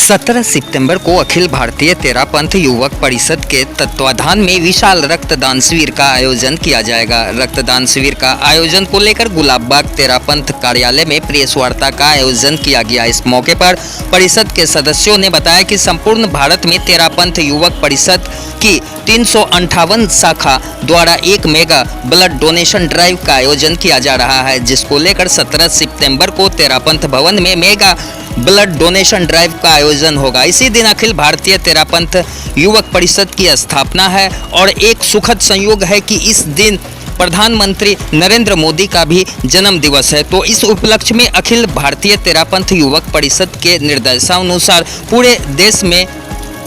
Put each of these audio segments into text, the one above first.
17 सितंबर को अखिल भारतीय तेरापंथ युवक परिषद के तत्वाधान में विशाल रक्तदान शिविर का आयोजन किया जाएगा। रक्तदान शिविर का आयोजन को लेकर गुलाबबाग तेरापंथ कार्यालय में प्रेस वार्ता का आयोजन किया गया। इस मौके पर परिषद के सदस्यों ने बताया कि संपूर्ण भारत में तेरापंथ युवक परिषद की 358 शाखा द्वारा एक मेगा ब्लड डोनेशन ड्राइव का आयोजन किया जा रहा है, जिसको लेकर 17 सितंबर को तेरापंथ भवन में मेगा ब्लड डोनेशन ड्राइव का आयोजन होगा। इसी दिन अखिल भारतीय तेरापंथ युवक परिषद की स्थापना है और एक सुखद संयोग है कि इस दिन प्रधानमंत्री नरेंद्र मोदी का भी जन्म दिवस है। तो इस उपलक्ष्य में अखिल भारतीय तेरापंथ युवक परिषद के निर्देशानुसार पूरे देश में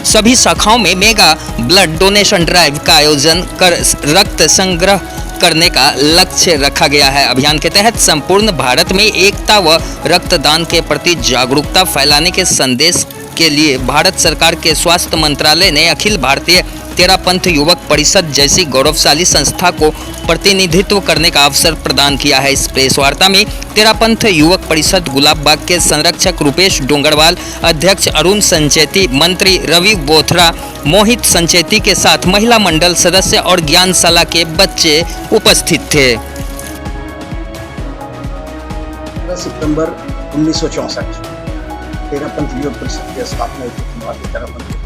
सभी शाखाओं में मेगा ब्लड डोनेशन ड्राइव का आयोजन कर रक्त संग्रह करने का लक्ष्य रखा गया है। अभियान के तहत संपूर्ण भारत में एकता व रक्तदान के प्रति जागरूकता फैलाने के संदेश के लिए भारत सरकार के स्वास्थ्य मंत्रालय ने अखिल भारतीय तेरापंथ युवक परिषद जैसी गौरवशाली संस्था को प्रतिनिधित्व करने का अवसर प्रदान किया है। इस प्रेस वार्ता में तेरापंथ युवक परिषद गुलाबबाग के संरक्षक रूपेश डोंगरवाल, अध्यक्ष अरुण संचेती, मंत्री रवि बोथरा, मोहित संचेती के साथ महिला मंडल सदस्य और ज्ञानशाला के बच्चे उपस्थित थे। 17 सितंबर 1964 तेरापंथ युवक परिषद की स्थापना हुई। तेरापंथ परिषद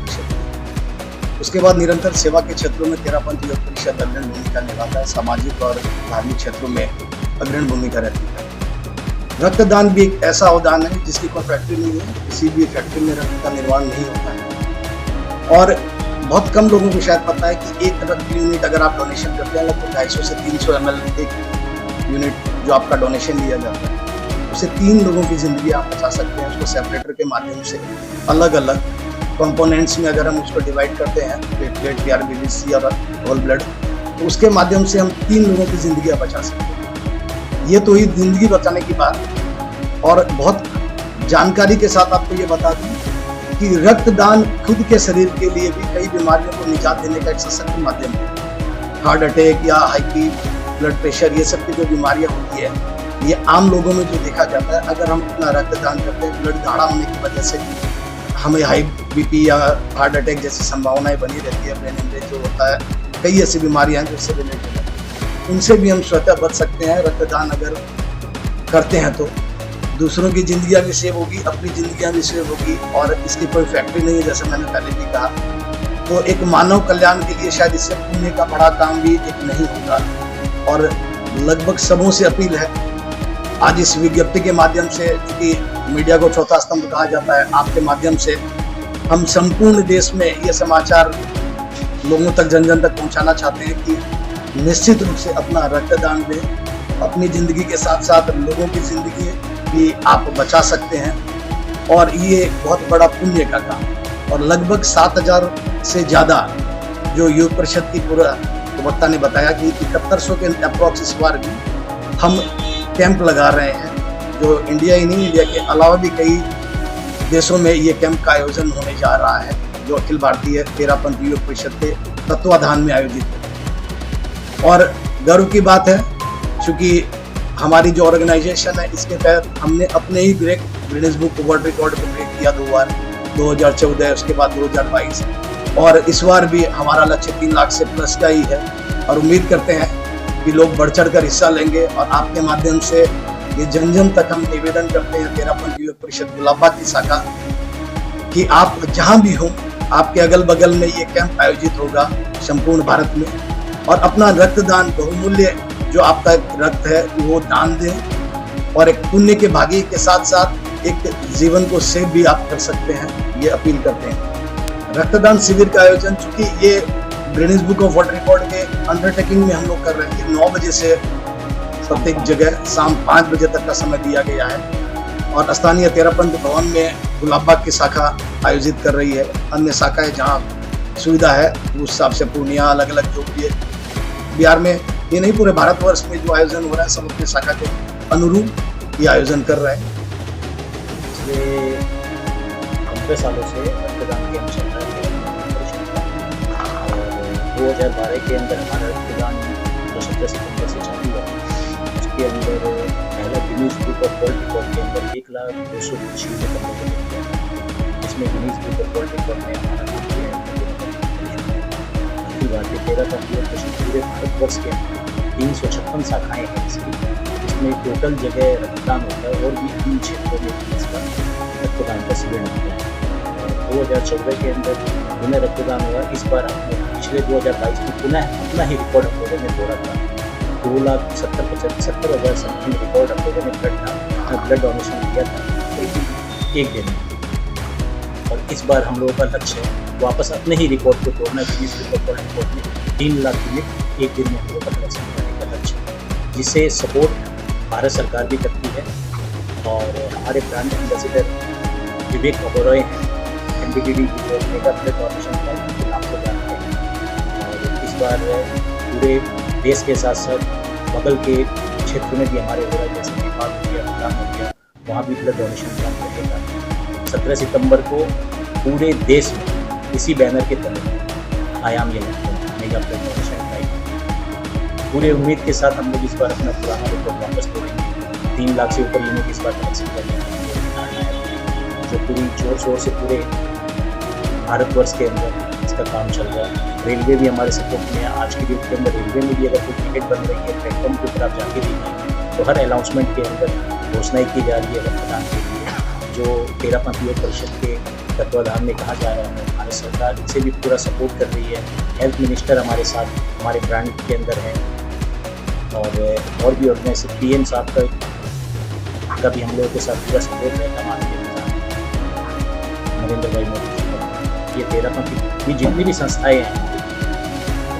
उसके बाद निरंतर सेवा के क्षेत्रों में तेरापंथ युवक परिषद अग्रणी भूमिका निभाता है। सामाजिक और धार्मिक क्षेत्रों में अग्रणी भूमिका रहती है। रक्तदान भी एक ऐसा अवदान है जिसकी कोई फैक्ट्री नहीं है, किसी भी फैक्ट्री में रक्त का निर्माण नहीं होता है और बहुत कम लोगों को शायद पता है कि एक रक्त यूनिट अगर आप डोनेशन करते हैं लगभग 250 से 300 ml एक यूनिट जो आपका डोनेशन लिया जाता है, उसे 3 लोगों की जिंदगी आप बचा सकते हैं। उसको सेपरेटर के माध्यम से अलग अलग कंपोनेंट्स में अगर हम उसको डिवाइड करते हैं, प्लेटलेट, आरबीसी और होल ब्लड, तो उसके माध्यम से हम 3 लोगों की जिंदगी बचा सकते हैं। ये तो ही जिंदगी बचाने की बात। और बहुत जानकारी के साथ आपको ये बता दूं कि रक्तदान खुद के शरीर के लिए भी कई बीमारियों को निजात देने का एक सशक्त माध्यम है। हार्ट अटैक या हाई ब्लड प्रेशर, ये सब की जो बीमारियां होती है, ये आम लोगों में जो देखा जाता है, अगर हम अपना रक्तदान करते हैं, ब्लड गाढ़ा होने की वजह से हमें हाई बीपी या हार्ट अटैक जैसी संभावनाएं बनी रहती है। ब्रेन हेमरेज जो होता है, कई ऐसी बीमारियां हैं जिससे रिलेटेड है, उनसे भी हम स्वतः बच सकते हैं। रक्तदान अगर करते हैं तो दूसरों की जिंदगियां भी सेव होगी, अपनी जिंदगियां भी सेव होगी और इसकी कोई फैक्ट्री नहीं है, जैसे मैंने पहले भी कहा। तो एक मानव कल्याण के लिए शायद इससे पुण्य का बड़ा काम भी एक नहीं होगा। और लगभग सबों से अपील है, आज इस विज्ञप्ति के माध्यम से, क्योंकि मीडिया को चौथा स्तंभ कहा जाता है, आपके माध्यम से हम संपूर्ण देश में ये समाचार लोगों तक, जन जन तक पहुंचाना चाहते हैं कि निश्चित रूप से अपना रक्तदान दें। अपनी जिंदगी के साथ साथ लोगों की जिंदगी भी आप बचा सकते हैं और ये बहुत बड़ा पुण्य का काम। और लगभग 7000 से ज़्यादा जो युवक परिषद की पूरा प्रवक्ता ने बताया कि 7100 के अप्रॉक्स इस बार भी हम कैंप लगा रहे हैं, जो इंडिया ही नहीं, इंडिया के अलावा भी कई देशों में ये कैंप का आयोजन होने जा रहा है, जो अखिल भारतीय तेरापंथ युवक परिषद के तत्वाधान में आयोजित है। और गर्व की बात है, क्योंकि हमारी जो ऑर्गेनाइजेशन है, इसके तहत हमने अपने ही गिनीज बुक वर्ल्ड रिकॉर्ड को ब्रेक किया 2 बार, 2014, उसके बाद 2022, और इस बार भी हमारा लक्ष्य 3 लाख से प्लस का ही है। और उम्मीद करते हैं कि लोग बढ़ चढ़ कर हिस्सा लेंगे और आपके माध्यम से ये जन जन तक हम निवेदन करते हैं, तेरापंथ युवक परिषद गुलाबबाग की शाखा, कि आप जहां भी हो, आपके अगल बगल में ये कैंप आयोजित होगा संपूर्ण भारत में, और अपना रक्तदान, बहुमूल्य जो आपका रक्त है वो दान दें और एक पुण्य के भागी के साथ साथ एक जीवन को सेव भी आप कर सकते हैं, ये अपील करते हैं। रक्तदान शिविर का आयोजन, चूंकि ये Guinness book of world record के अंडरटेकिंग में हम लोग कर रहे हैं, 9 बजे से प्रत्येक जगह शाम 5 बजे तक का समय दिया गया है और स्थानीय तेरापंथ भवन में गुलाबबाग की शाखा आयोजित कर रही है। अन्य शाखाएं जहां सुविधा है उस हिसाब से पूर्णिया, अलग अलग जो भी बिहार में, ये नहीं पूरे भारतवर्ष में जो आयोजन हो रहा है, सब अपनी शाखा के अनुरूप ये आयोजन कर रहे हैं। पिछले 90 सालों से रक्तदान के चल रहा है और 2012 के अंदर हमारा रक्तदान जो 17 सितंबर से चालू हुआ, उसके अंदर पहला Guinness book of world record के अंदर 1,02,000 जिसमें Guinness book of world record में हमारा नाम किया है। अखिल भारतीय तेरापंथ योग परिषद पूरे भारतवर्ष के 356 शाखाएँ हैं इसकी, जिसमें टोटल जगह रक्तदान होता है और भी अन्य क्षेत्रों में इसका रक्तदान का शिविर होता है। 2014 के अंदर पुनः रक्तदान हुआ। इस बार हमने पिछले 2022 में पुनः अपना ही रिकॉर्ड हम लोगों ने तोड़ा था। 2,70,000 समथिंग रिकॉर्ड हम लोगों ने ब्लड डोनेशन किया था एक दिन में। और इस बार हम लोगों का लक्ष्य है वापस अपने ही रिकॉर्ड को तोड़ना, Guinness book of world record में 3 लाख यूनिट एक दिन में हम लोगों का कलेक्शन करने का लक्ष्य है, जिसे सपोर्ट भारत सरकार भी करती है। और हमारे ब्रांड एम्बेसडर विवेक ओबेरॉय हैं, NBDD mega blood donation camp के नाम से जानते हैं। और इस बार पूरे देश के साथ साथ बगल के क्षेत्र में भी हमारे हो रहा है, जैसे नेपाल हो गया, भूटान हो गया, वहाँ भी ब्लड डोनेशन कैंप रहेगा। 17 सितंबर को पूरे देश में इसी बैनर के तहत आयाम ये लगता है मेगा ब्लड डोनेशन ड्राइव। पूरे उम्मीद के साथ हम लोग इस बार अपना पुराना रिकॉर्ड वापस तोड़ेंगे। 3 लाख से ऊपर यूनिट इस बार कलेक्शन करने का जो पूरी जोर शोर से पूरे भारतवर्ष के अंदर इसका काम चल रहा है। रेलवे भी हमारे सपोर्ट में है। आज की डेट के अंदर रेलवे में भी अगर कोई टिकट बन रही है प्लेटफॉर्म के ऊपर आप जाके देखिए तो हर अनाउंसमेंट के अंदर घोषणाएं की जा रही है रक्तदान के लिए, जो तेरापंथ योग परिषद के तत्वाधान में कहा जा रहा है। भारत सरकार इसे भी पूरा सपोर्ट कर रही है। हेल्थ मिनिस्टर हमारे साथ हमारे ब्रांड के अंदर है और भी ऑर्गेनाइजेशन PM साहब का भी हम लोगों के साथ पूरा सपोर्ट रहता है। नरेंद्र भाई मोदी जी का ये तेरापंथ ये जितनी भी संस्थाएं हैं,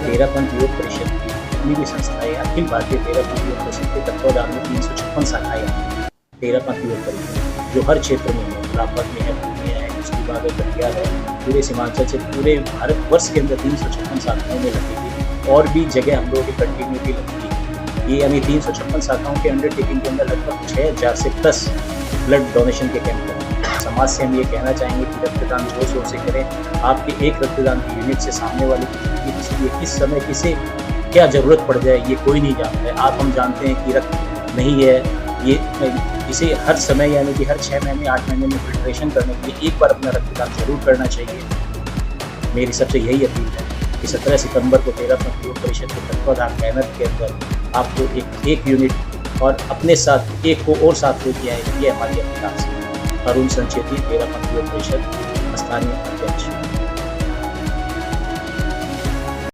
तेरापंथ योग परिषद की जितनी भी संस्थाएं, अखिल भारतीय तेरापंथ योग परिषद के तत्वाधान में 356 शाखाएं हैं तेरापंथ योग परिषद, जो हर क्षेत्र में है। गुलाबबाग में है, पूर्णिया है, उसके बाद कटिहार है, पूरे सीमांचल से पूरे भारतवर्ष के अंदर 356 शाखाओं में लगेगी और भी जगह हम लोगों की कंटिन्यूटी लगती है। ये यानी 356 शाखाओं के अंडरटेकिंग के अंदर लगभग 6000 से प्लस ब्लड डोनेशन के कैंप हैं। समाज से हम ये कहना चाहेंगे कि रक्तदान जोर शोर से करें। आपके एक रक्तदान की यूनिट से सामने वाले की जिंदगी किस समय किसे क्या ज़रूरत पड़ जाए ये कोई नहीं जानता है। आप हम जानते हैं कि रक्त नहीं है, ये इसे हर समय यानी कि हर 6 महीने 8 महीने में फिल्ट्रेशन करने के लिए एक बार अपना रक्तदान जरूर करना चाहिए। मेरी सबसे यही अपील है कि 17 सितंबर को तेरापंथ योग परिषद के तत्वाधान बैनर के अंदर आपको एक यूनिट और अपने साथ एक को और साथ लेके आए, ये हमारी अपनी है। अरुण संचेती, तेरापंथ योग परिषद स्थानीय अध्यक्ष।